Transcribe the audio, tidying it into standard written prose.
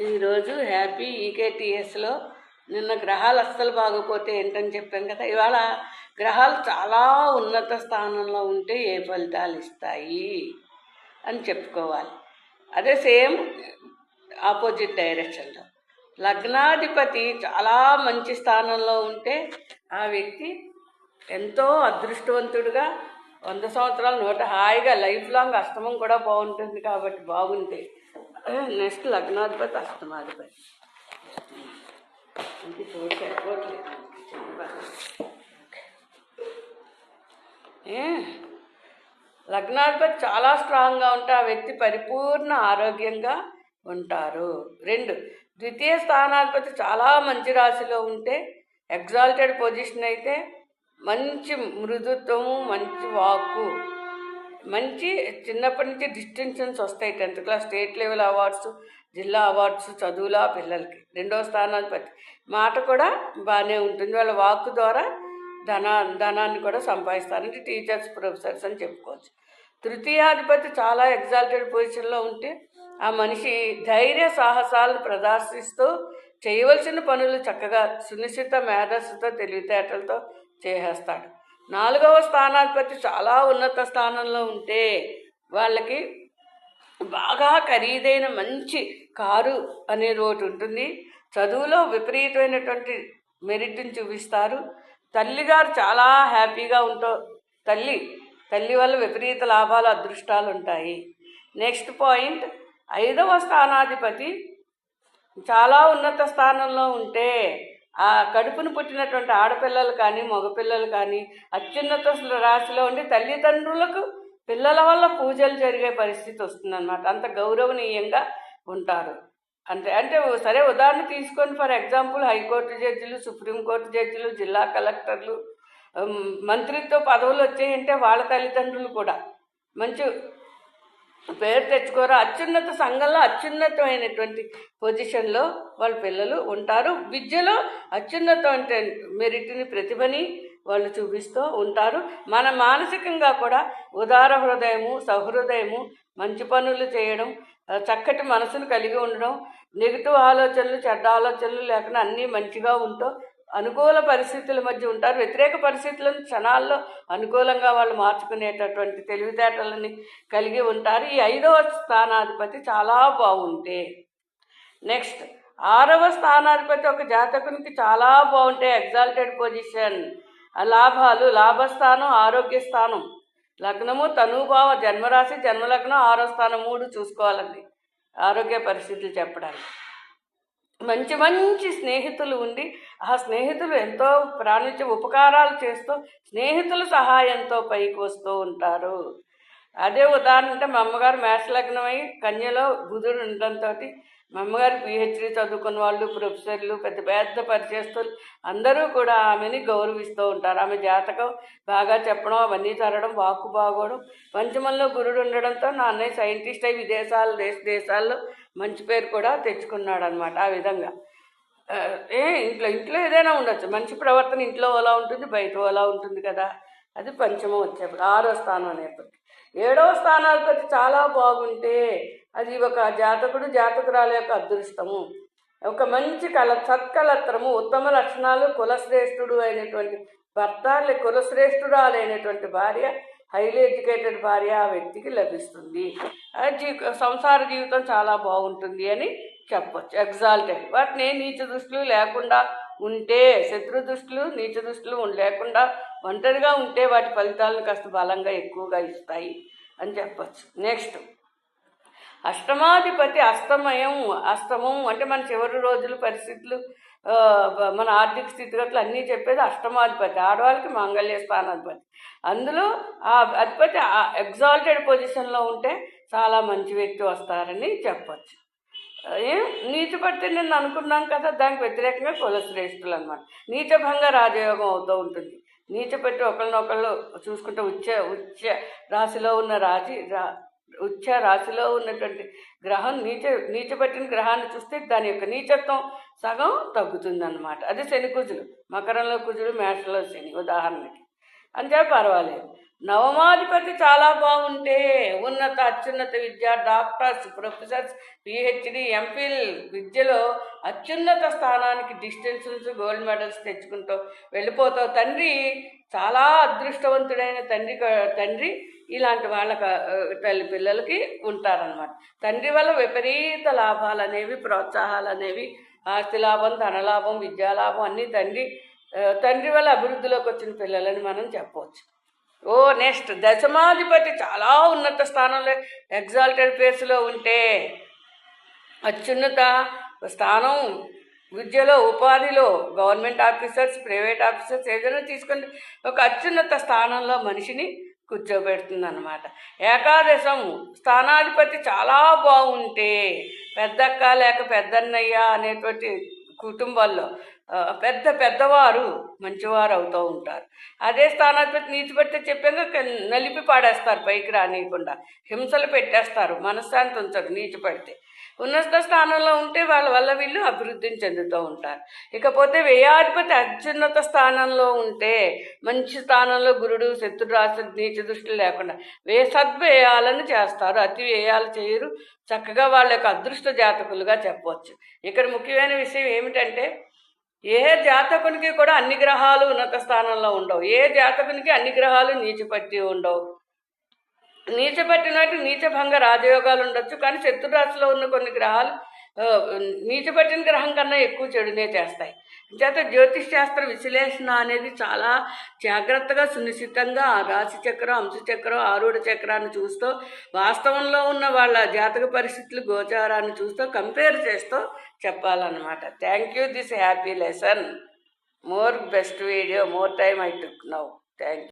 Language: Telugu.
ఈరోజు హ్యాపీ ఈకేటీఎస్లో నిన్న గ్రహాలు అస్సలు బాగోపోతే ఏంటని చెప్పాను కదా. ఇవాళ గ్రహాలు చాలా ఉన్నత స్థానంలో ఉంటే ఏ ఫలితాలు ఇస్తాయి అని చెప్పుకోవాలి. అదే సేమ్ ఆపోజిట్ డైరెక్షన్లో లగ్నాధిపతి చాలా మంచి స్థానంలో ఉంటే ఆ వ్యక్తి ఎంతో అదృష్టవంతుడుగా 100 సంవత్సరాలు 100 హాయిగా లైఫ్ లాంగ్. అష్టమం కూడా బాగుంటుంది కాబట్టి బాగుంటే నెక్స్ట్ లగ్నాధిపతి అష్టమాధిపతి ఇంక చూడు సరిపోవట్లేదు. లగ్నాధిపతి చాలా స్ట్రాంగ్గా ఉంటే ఆ వ్యక్తి పరిపూర్ణ ఆరోగ్యంగా ఉంటారు. 2 ద్వితీయ స్థానాధిపతి చాలా మంచి రాశిలో ఉంటే ఎగ్జాల్టెడ్ పొజిషన్ అయితే మంచి మృదుత్వము, మంచి వాక్కు, మంచి చిన్నప్పటి నుంచి డిస్టింక్షన్స్ వస్తాయి. 10th class state level awards, జిల్లా అవార్డ్స్ చదువులా పిల్లలకి. 2వ స్థానాధిపతి మాట కూడా బాగానే ఉంటుంది. వాళ్ళ వాక్కు ద్వారా ధనాన్ని కూడా సంపాదిస్తారు. అంటే టీచర్స్, ప్రొఫెసర్స్ అని చెప్పుకోవచ్చు. తృతీయాధిపతి చాలా ఎగ్జాల్టెడ్ పొజిషన్లో ఉంటే ఆ మనిషి ధైర్య సాహసాలను ప్రదర్శిస్తూ చేయవలసిన పనులు చక్కగా సునిశ్చిత మేధస్సుతో తెలివితేటలతో చేసేస్తాడు. 4వ స్థానాధిపతి చాలా ఉన్నత స్థానంలో ఉంటే వాళ్ళకి బాగా ఖరీదైన మంచి కారు అనేది ఒకటి ఉంటుంది. చదువులో విపరీతమైనటువంటి మెరిట్ని చూపిస్తారు. తల్లిగారు చాలా హ్యాపీగా ఉంటారు. తల్లి వల్ల విపరీత లాభాలు, అదృష్టాలు ఉంటాయి. నెక్స్ట్ పాయింట్ 5వ స్థానాధిపతి చాలా ఉన్నత స్థానంలో ఉంటే ఆ కడుపును పుట్టినటువంటి ఆడపిల్లలు కానీ మగపిల్లలు కానీ అత్యున్నత రాశిలో ఉండి తల్లిదండ్రులకు పిల్లల వల్ల పూజలు జరిగే పరిస్థితి వస్తుందన్నమాట. అంత గౌరవనీయంగా ఉంటారు. అంటే సరే ఉదాహరణ తీసుకొని, ఫర్ ఎగ్జాంపుల్ హైకోర్టు జడ్జిలు, సుప్రీంకోర్టు జడ్జిలు, జిల్లా కలెక్టర్లు, మంత్రిత్వ పదవులు వచ్చాయంటే వాళ్ళ తల్లిదండ్రులు కూడా మంచి పేరు తెచ్చుకోరు. అత్యున్నత సంఘంలో అత్యున్నతమైనటువంటి పొజిషన్లో వాళ్ళ పిల్లలు ఉంటారు. విద్యలో అత్యున్నతమైన మెరిట్ని, ప్రతిభని వాళ్ళు చూపిస్తూ ఉంటారు. మన మానసికంగా కూడా ఉదార హృదయము, సహృదయము, మంచి పనులు చేయడం, చక్కటి మనసును కలిగి ఉండడం, నెగిటివ్ ఆలోచనలు, చెడ్డ ఆలోచనలు లేకుండా అన్నీ మంచిగా ఉంటూ అనుకూల పరిస్థితుల మధ్య ఉంటారు. వ్యతిరేక పరిస్థితులను క్షణాల్లో అనుకూలంగా వాళ్ళు మార్చుకునేటటువంటి తెలివితేటలని కలిగి ఉంటారు. ఈ 5వ స్థానాధిపతి చాలా బాగుంటే, నెక్స్ట్ 6వ స్థానాధిపతి ఒక జాతకునికి చాలా బాగుంటే ఎగ్జాల్టెడ్ పొజిషన్, లాభాలు, లాభస్థానం, ఆరోగ్య స్థానం, లగ్నము, తనుభావ, జన్మరాశి, జన్మలగ్నం, 6వ స్థానం 3 చూసుకోవాలండి ఆరోగ్య పరిస్థితులు చెప్పడానికి. మంచి మంచి స్నేహితులు ఉండి ఆ స్నేహితులు ఎంతో ప్రాణించే ఉపకారాలు చేస్తూ స్నేహితుల సహాయంతో పైకి వస్తూ ఉంటారు. అదే ఉదాహరణ అంటే మా అమ్మగారు మేషలగ్నమై కన్యలో బుధుడు ఉండడంతో మా అమ్మగారు పిహెచ్డి చదువుకున్న వాళ్ళు, ప్రొఫెసర్లు, పెద్ద పెద్ద పరిచయస్తులు అందరూ కూడా ఆమెని గౌరవిస్తూ ఉంటారు. ఆమె జాతకం బాగా చెప్పడం, అవన్నీ జరగడం, వాక్కు బాగోవడం, పంచమంలో గురుడు ఉండడంతో నా అన్నయ్య సైంటిస్ట్ అయి దేశాల్లో మంచి పేరు కూడా తెచ్చుకున్నాడు అనమాట. ఆ విధంగా ఇంట్లో ఏదైనా ఉండొచ్చు, మంచి ప్రవర్తన ఇంట్లో ఎలా ఉంటుంది, బయట ఎలా ఉంటుంది కదా. అది పంచమం వచ్చేప్పుడు. 6వ స్థానం అనేప్పటికీ 7వ స్థానాధిపతి చాలా బాగుంటే అది ఒక జాతకురాల యొక్క అదృష్టము, ఒక మంచి సత్కలత్రము, ఉత్తమ లక్షణాలు, కులశ్రేష్ఠుడు అయినటువంటి భర్త, కులశ్రేష్ఠురాలైనటువంటి భార్య, హైలీ ఎడ్యుకేటెడ్ భార్య ఆ వ్యక్తికి లభిస్తుంది. సంసార జీవితం చాలా బాగుంటుంది అని చెప్పచ్చు. ఎగ్జాల్టెడ్. వాటిని నీచ దృష్టిలు లేకుండా ఉంటే, శత్రు దృష్టిలు, నీచ దృష్టిలు లేకుండా ఒంటరిగా ఉంటే వాటి ఫలితాలను కాస్త బలంగా ఎక్కువగా ఇస్తాయి అని చెప్పచ్చు. నెక్స్ట్ అష్టమాధిపతి అస్తమం అంటే మన చివరి రోజులు పరిస్థితులు, మన ఆర్థిక స్థితిగతులు అన్నీ చెప్పేది అష్టమాధిపతి. ఆడవాళ్ళకి మాంగళ్య స్థానాధిపతి. అందులో ఆ అధిపతి ఎగ్జాల్టెడ్ పొజిషన్లో ఉంటే చాలా మంచి వ్యక్తి వస్తారని చెప్పచ్చు. నీచపడితే నేను అనుకున్నాం కదా, దానికి వ్యతిరేకంగా కులశ్రేష్ఠులు అనమాట. నీచభంగ రాజయోగం అవుతూ ఉంటుంది. నీచపెట్టి ఒకళ్ళనొకళ్ళు చూసుకుంటే ఉచ్చ రాశిలో ఉన్నటువంటి గ్రహం నీచపెట్టిన గ్రహాన్ని చూస్తే దాని యొక్క నీచత్వం సగం తగ్గుతుంది అన్నమాట. అదే శని కుజులు, మకరంలో కుజుడు, మేషంలో శని ఉదాహరణకి. అంతే పర్వాలేదు. నవమాధిపతి చాలా బాగుంటే ఉన్నత అత్యున్నత విద్య, డాక్టర్స్, ప్రొఫెసర్స్, పిహెచ్డి, ఎంఫిల్ విద్యలో అత్యున్నత స్థానానికి డిస్టింక్షన్స్, గోల్డ్ మెడల్స్ తెచ్చుకుంటూ వెళ్ళిపోతావు. తండ్రి చాలా అదృష్టవంతుడైన తండ్రి ఇలాంటి వాళ్ళ తల్లి పిల్లలకి ఉంటారనమాట. తండ్రి వల్ల విపరీత లాభాలు అనేవి, ప్రోత్సాహాలు అనేవి, ఆస్తి లాభం, ధనలాభం, విద్యాలాభం అన్నీ తండ్రి వల్ల అభివృద్ధిలోకి వచ్చిన పిల్లలని మనం చెప్పవచ్చు. నెక్స్ట్ దశమాధిపతి చాలా ఉన్నత స్థానంలో ఎగ్జాల్టెడ్ ప్లేస్లో ఉంటే, అత్యున్నత స్థానం విద్యలో, ఉపాధిలో, గవర్నమెంట్ ఆఫీసర్స్, ప్రైవేట్ ఆఫీసర్స్ ఏదైనా తీసుకొని ఒక అత్యున్నత స్థానంలో మనిషిని కూర్చోబెడుతుంది అన్నమాట. ఏకాదశం స్థానాధిపతి చాలా బాగుంటే, పెద్దక్క లేక పెద్దన్నయ్య అనేటువంటి కుటుంబాల్లో పెద్దవారు మంచివారు అవుతూ ఉంటారు. అదే స్థానాధిపతి నీచిపడితే చెప్పాక నలిపి పాడేస్తారు, పైకి రానియకుండా హింసలు పెట్టేస్తారు, మనశ్శాంతి ఉంచరు నీచిపడితే. ఉన్నత స్థానంలో ఉంటే వాళ్ళ వల్ల వీళ్ళు అభివృద్ధిని చెందుతూ ఉంటారు. ఇకపోతే వ్యయాధిపతి అత్యున్నత స్థానంలో ఉంటే, మంచి స్థానంలో గురుడు, శత్రురాశి, నీచ దృష్టి లేకుండా సద్వ్యయాలను చేస్తారు, అతి వ్యయాలు చేయరు. చక్కగా వాళ్ళ యొక్క అదృష్ట జాతకులుగా చెప్పవచ్చు. ఇక్కడ ముఖ్యమైన విషయం ఏమిటంటే, ఏ జాతకునికి కూడా అన్ని గ్రహాలు ఉన్నత స్థానంలో ఉండవు. ఏ జాతకునికి అన్ని గ్రహాలు నీచపట్టి ఉండవు. నీచపట్టినట్టు నీచభంగ రాజయోగాలు ఉండొచ్చు, కానీ శత్రురాశిలో ఉన్న కొన్ని గ్రహాలు నీచపట్టిన గ్రహం కన్నా ఎక్కువ చెడునే చేస్తాయి. చేత జ్యోతిష్ శాస్త్ర విశ్లేషణ అనేది చాలా జాగ్రత్తగా, సునిశ్చితంగా రాశి చక్రం, అంశచక్రం, ఆరూఢ చక్రాన్ని చూస్తూ, వాస్తవంలో ఉన్న వాళ్ళ జాతక పరిస్థితులు, గోచారాన్ని చూస్తూ కంపేర్ చేస్తూ చెప్పాలన్నమాట. Thank you. This happy lesson. More best video, more time I took now. Thank you.